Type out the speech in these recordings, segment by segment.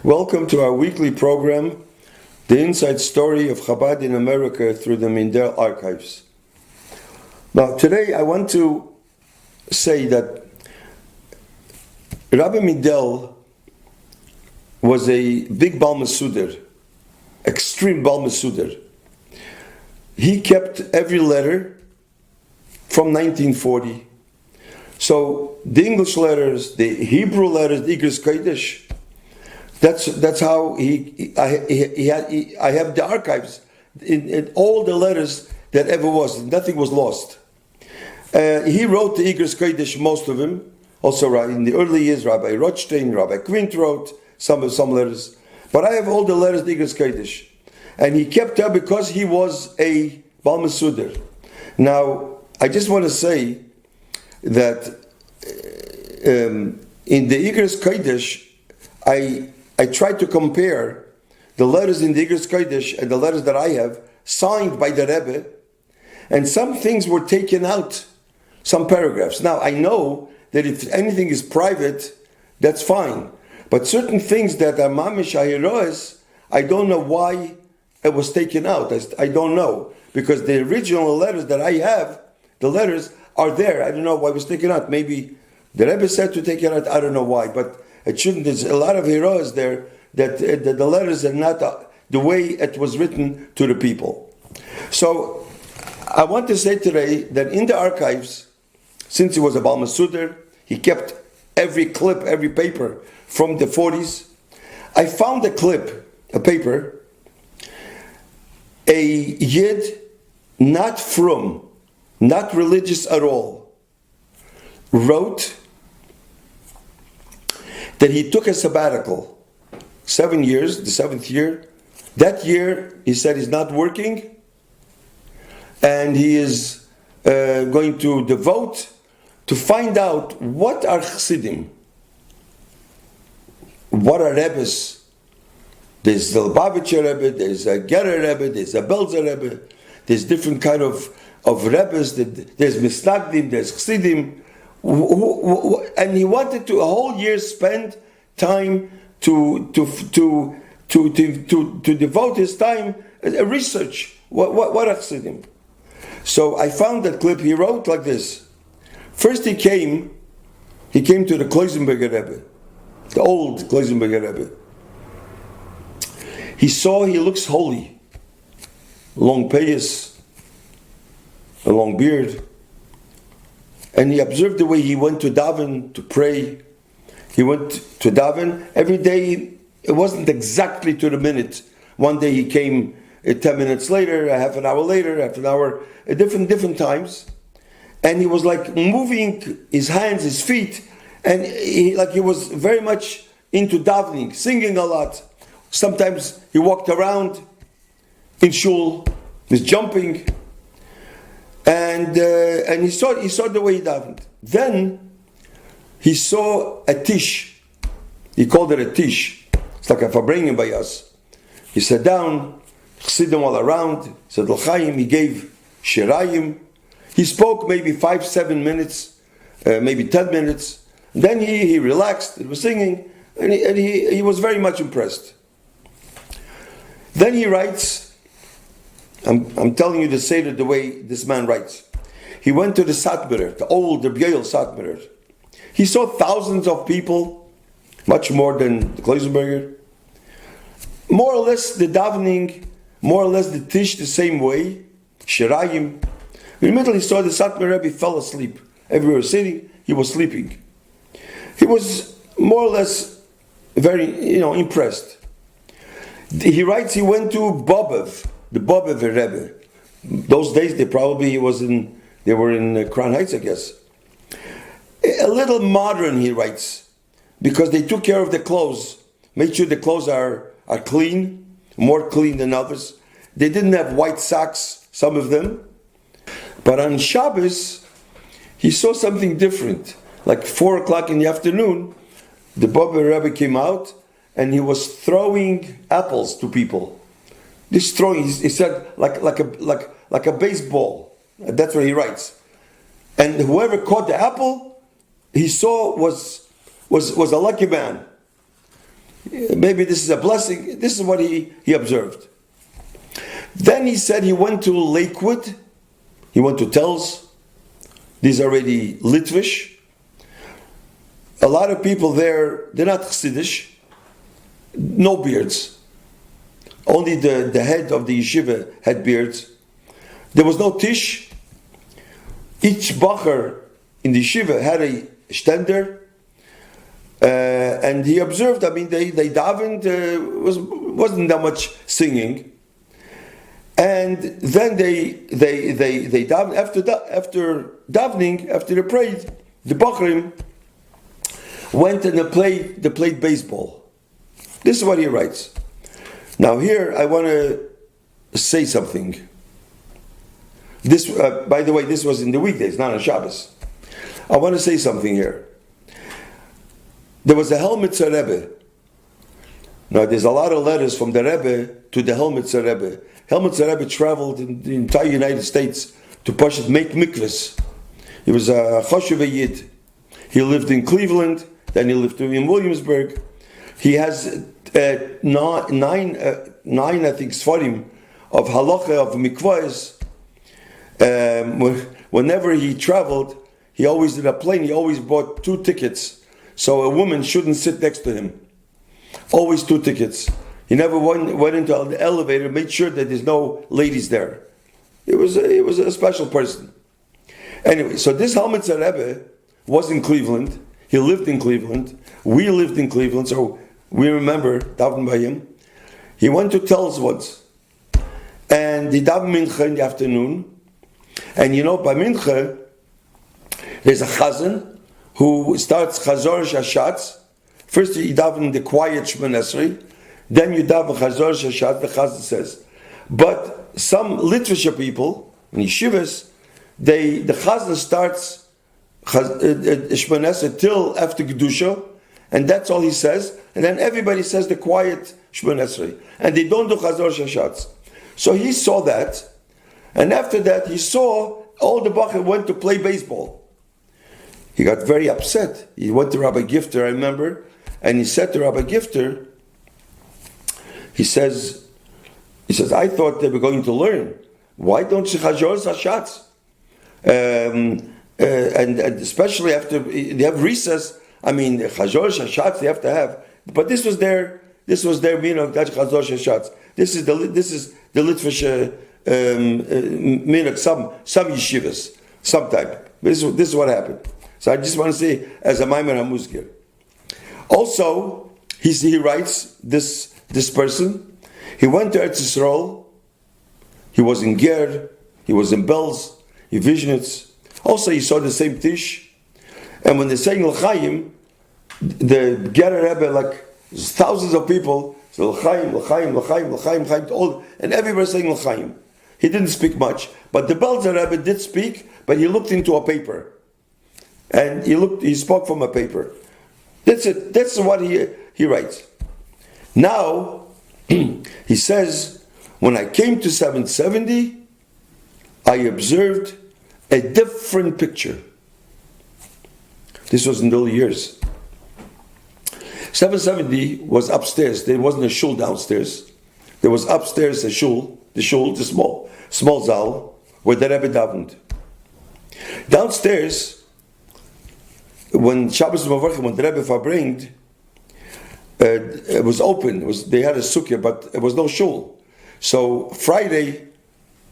Welcome to our weekly program, The Inside Story of Chabad in America through the Mindel Archives. Now, today I want to say that Rabbi Mindel was a big Baal Mesuder, extreme Baal Mesuder. He kept every letter from 1940. So the English letters, the Hebrew letters, the Igros Kodesh, that's how I have the archives in all the letters that ever was. Nothing was lost. He wrote the Igros Kodesh, most of them. Also, in the early years, Rabbi Rothstein, Rabbi Quint wrote some letters. But I have all the letters, the Igros Kodesh. And he kept them because he was a Baal Mesuder. Now, I just want to say that in the Igros Kodesh, I tried to compare the letters in the Igros Kodesh and the letters that I have signed by the Rebbe, and some things were taken out, some paragraphs. Now, I know that if anything is private, that's fine. But certain things that are mamish ahiroes, I don't know why it was taken out. I don't know. Because the original letters that I have, the letters are there. I don't know why it was taken out. Maybe the Rebbe said to take it out. I don't know why. But it shouldn't. There's a lot of heroes there that the letters are not the way it was written to the people. So I want to say today that in the archives, since he was a Baal Mesuder, he kept every clip, every paper from the 40s. I found a clip, a paper, a Yid, not religious at all, wrote that he took a sabbatical, 7 years, the 7th year. That year, he said he's not working, and he is going to devote to find out what are Chassidim, what are Rebbes. There's the Lubavitcher Rebbe, there's a Gerer Rebbe, there's a Belzer Rebbe, there's different kind of Rebbes, there's Misnagdim, there's Chassidim, and he wanted to a whole year spend time to devote his time research. What are Chassidim? So I found that clip. He wrote like this. First he came to the Kloisenberger Rebbe, the old Kloisenberger Rebbe. He looks holy, long payas, a long beard, and he observed the way he went to daven to pray. He went to daven every day. It wasn't exactly to the minute. One day he came 10 minutes later, a half an hour later, half an hour, at different times, and he was like moving his hands, his feet, and he was very much into davening, singing a lot. Sometimes he walked around in shul, was jumping, and he saw the way he davened. Then he saw a tish. He called it a tish. It's like a farbrengen by us. He sat down, chassidim all around, said l'chaim. He gave shirayim. He spoke maybe 5-7 minutes, maybe 10 minutes. Then he relaxed. He was singing, and he was very much impressed. Then he writes, I'm telling you the Seder the way this man writes. He went to the Satmarer, the old Rabbi Satmarer. He saw thousands of people, much more than the Kloisenberger. More or less the davening, more or less the tish the same way, shirayim. In the middle he saw the Satmarer Rebbe fell asleep. Everywhere sitting, he was sleeping. He was more or less very, impressed. He writes he went to Bobev, the Bobev Rebbe. Those days they were in Crown Heights, I guess. A little modern, he writes, because they took care of the clothes, made sure the clothes are clean, more clean than others. They didn't have white socks, some of them. But on Shabbos, he saw something different. Like 4 o'clock in the afternoon, the Bobev Rebbe came out, and he was throwing apples to people. He said like a baseball. That's what he writes. And whoever caught the apple, he saw was a lucky man. maybe this is a blessing. This is what he observed. Then he said he went to Lakewood, he went to Telz. These are already Litvish. A lot of people there, they're not Chassidish, no beards. Only the head of the yeshiva had beards. There was no tish. Each bacher in the yeshiva had a stender. And he observed, they davened, wasn't that much singing. And then they davened, after davening, after they prayed, the Bachrim went and they played baseball. This is what he writes. Now here I want to say something. This, by the way, this was in the weekdays, not on Shabbos. I want to say something here. There was a Helmitzer Rebbe. Now there's a lot of letters from the Rebbe to the Helmitzer Rebbe. Helmitzer Rebbe traveled in the entire United States to Pashut make mikvahs. He was a Choshev Yid. He lived in Cleveland, then he lived in Williamsburg. He has nine, I think, Sfarim of halacha of mikvahs. Whenever he traveled, he always did a plane. He always bought 2 tickets, so a woman shouldn't sit next to him. Always 2 tickets. He never went into the elevator, made sure that there's no ladies there. He was a special person. Anyway, so this Helmitzer Rebbe was in Cleveland. He lived in Cleveland. We lived in Cleveland, so we remember davening by him. He went to Telz once, and he davened mincha in the afternoon. And by mincha, there's a chazan who starts chazor shashatz. First you daven the quiet Shemon Esrei, then you daven chazor shashatz. The chazan says, but some literature people in yeshivas, the chazan starts Shemon Esrei till after Kedusha, and that's all he says. And then everybody says the quiet Shemon Esrei, and they don't do chazor shashatz. So he saw that, and after that he saw all the bachar went to play baseball. He got very upset. He went to Rabbi Gifter, I remember, and he said to Rabbi Gifter, he says, I thought they were going to learn. Why don't you chazor shashatz? And especially after they have recess, chazor shashatz they have to have. But this was their minhag, that's chazor shashatz. This is the Litvish minhag, some yeshivas, some type. This is what happened. So I just want to say as a Maimon HaMuzgir. Also, he writes this person. He went to Eretz Yisrael. He was in Ger. He was in Belz, in Vishnitz. Also, he saw the same Tish. And when they sang L'chaim, the Ger Rebbe, like thousands of people, so L'chaim, L'chaim, L'chaim, L'chaim, L'chaim, and everybody sang L'chaim. He didn't speak much, but the Belzer Rebbe did speak, but he looked into a paper. And he spoke from a paper. That's it. That's what he writes. Now, he says, when I came to 770, I observed a different picture. This was in the early years. 770 was upstairs. There wasn't a shul downstairs. There was upstairs a shul, the small zal, where the Rebbe davened. Downstairs, when Shabbos Mavarchim, when the Rebbe verbringed, it was open. They had a sukkah, but it was no shul. So Friday,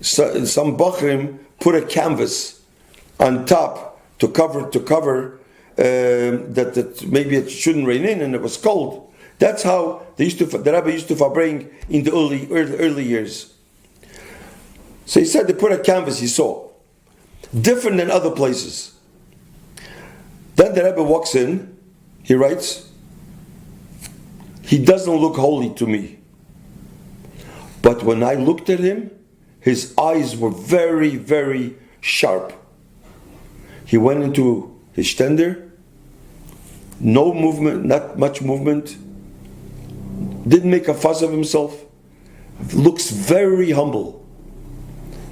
some bachrim put a canvas on top to cover that maybe it shouldn't rain in, and it was cold. That's how the Rebbe used to verbring in the early years. So he said they put a canvas. He saw different than other places. Then the Rebbe walks in, he writes, he doesn't look holy to me. But when I looked at him, his eyes were very, very sharp. He went into his tender, no movement, not much movement, didn't make a fuss of himself, looks very humble.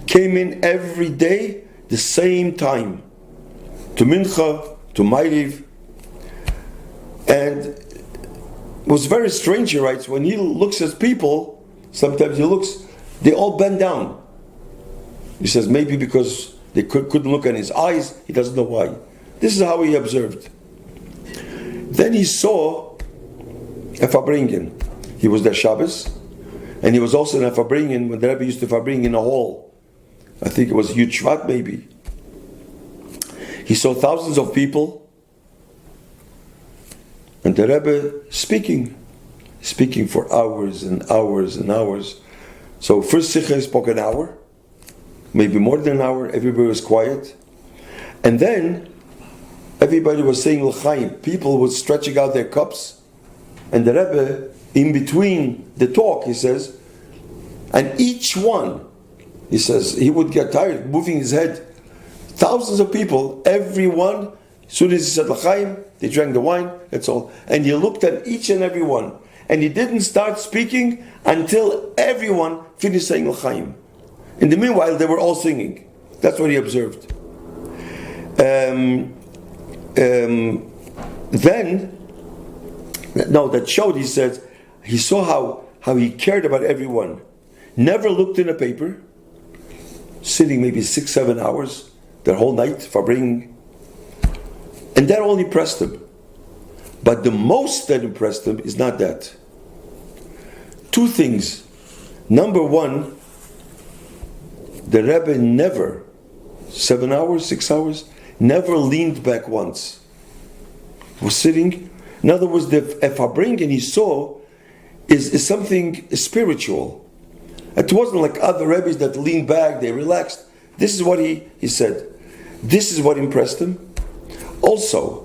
Came in every day, the same time, to Mincha, to Ma'ariv, and was very strange, he writes, when he looks at people, sometimes they all bend down. He says maybe because they couldn't look in his eyes, he doesn't know why. This is how he observed. Then he saw a Farbringen. He was there Shabbos, and he was also in a Farbringen when the Rebbe used to Farbringen in a hall. I think it was Yud Shvat maybe. He saw thousands of people, and the Rebbe speaking for hours and hours and hours. So first Sikha spoke an hour, maybe more than an hour, everybody was quiet. And then everybody was saying L'chaim. People were stretching out their cups, and the Rebbe, in between the talk, he says, and each one, he says, he would get tired moving his head. Thousands of people, everyone, as soon as he said L'chaim, they drank the wine, that's all. And he looked at each and every one. And he didn't start speaking until everyone finished saying L'chaim. In the meanwhile, they were all singing. That's what he observed. That showed, he said, he saw how he cared about everyone. Never looked in a paper, sitting maybe 6-7 hours, the whole night for bringing. And that all impressed him. But the most that impressed him is not that. Two things. Number one, the Rebbe never, 7 hours, 6 hours, never leaned back once. Was sitting. In other words, the Farbringen he saw is something spiritual. It wasn't like other Rebbes that leaned back, they relaxed. This is what he said. This is what impressed him. Also,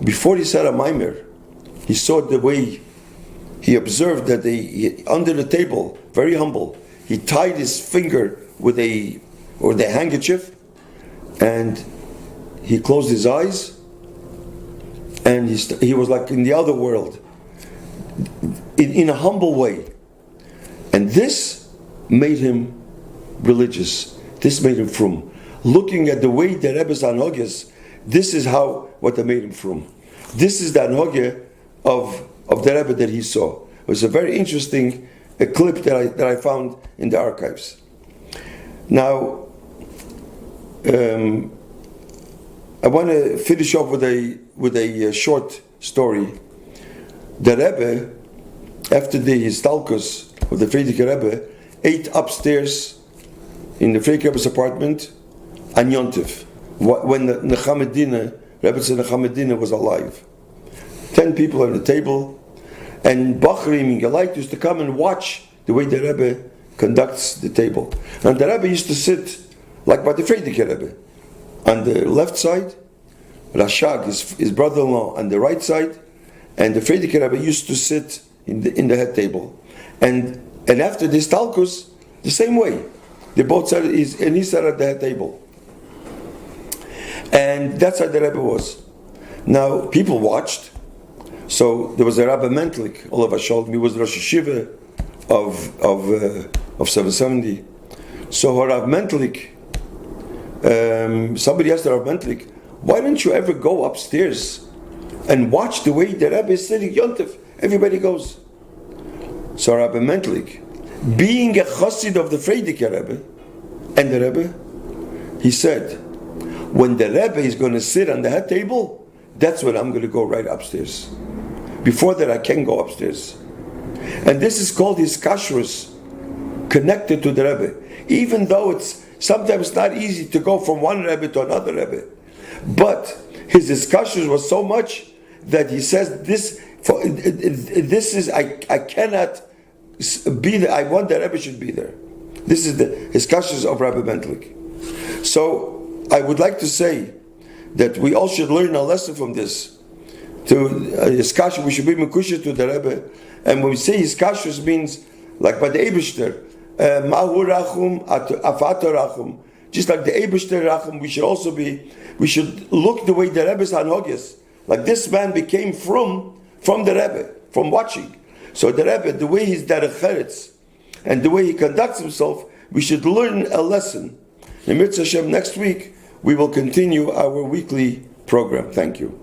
before he said a Maimer, he saw the way he observed that under the table, very humble, he tied his finger with the handkerchief, and he closed his eyes, and he was like in the other world, in a humble way. And this made him religious. This made him frum. Looking at the way the Rebbe's anhogis, this is what they made him frum. This is the anhogya of the Rebbe that he saw. It was a very interesting clip that I found in the archives. Now, I want to finish off with a short story. The Rebbe, after the Histalkus of the Frierdiker Rebbe, ate upstairs in the Frierdiker Rebbe's apartment on Yontif, when the Nechamadina, Rebbe said Nechamadina was alive. 10 people at the table, and Bachrim and Gelait used to come and watch the way the Rebbe conducts the table. And the Rebbe used to sit like by the Frierdiker Rebbe. On the left side, Rashag, his brother-in-law, on the right side, and the Frierdiker Rebbe used to sit in the head table. And after this Talkus, the same way. They both sat, and he sat at the head table. And that's how the Rebbe was. Now, people watched. So there was a Rabbi Mentlik, all of us told me, was the Rosh Hashiva of 770. So Rabbi Mentlik, somebody asked Rabbi Mentlik, why don't you ever go upstairs and watch the way the Rebbe is sitting Yontif? Everybody goes. So Rabbi Mentlik, being a chassid of the Frierdiker Rebbe and the Rebbe, he said, when the Rebbe is going to sit on the head table, that's when I'm going to go right upstairs. Before that, I can't go upstairs. And this is called his kashrus, connected to the Rebbe. Even though it's sometimes not easy to go from one Rebbe to another Rebbe. But his kashrus was so much that he says, this is, I cannot be there. I want the Rebbe should be there. This is his kashrus of Rabbi Mentlik. So I would like to say that we all should learn a lesson from this. To his kashrus, we should be mekusha to the Rebbe. And when we say his kashrus means like by the Eibishter, mahu rachum afato rachum. Just like the Eibishter rachum, we should look the way the Rebbe's hanhogis. Like this man became from the Rebbe, from watching. So the Rebbe, the way he's derech cheretz, and the way he conducts himself, we should learn a lesson. In Mitzvah Hashem, next week, we will continue our weekly program. Thank you.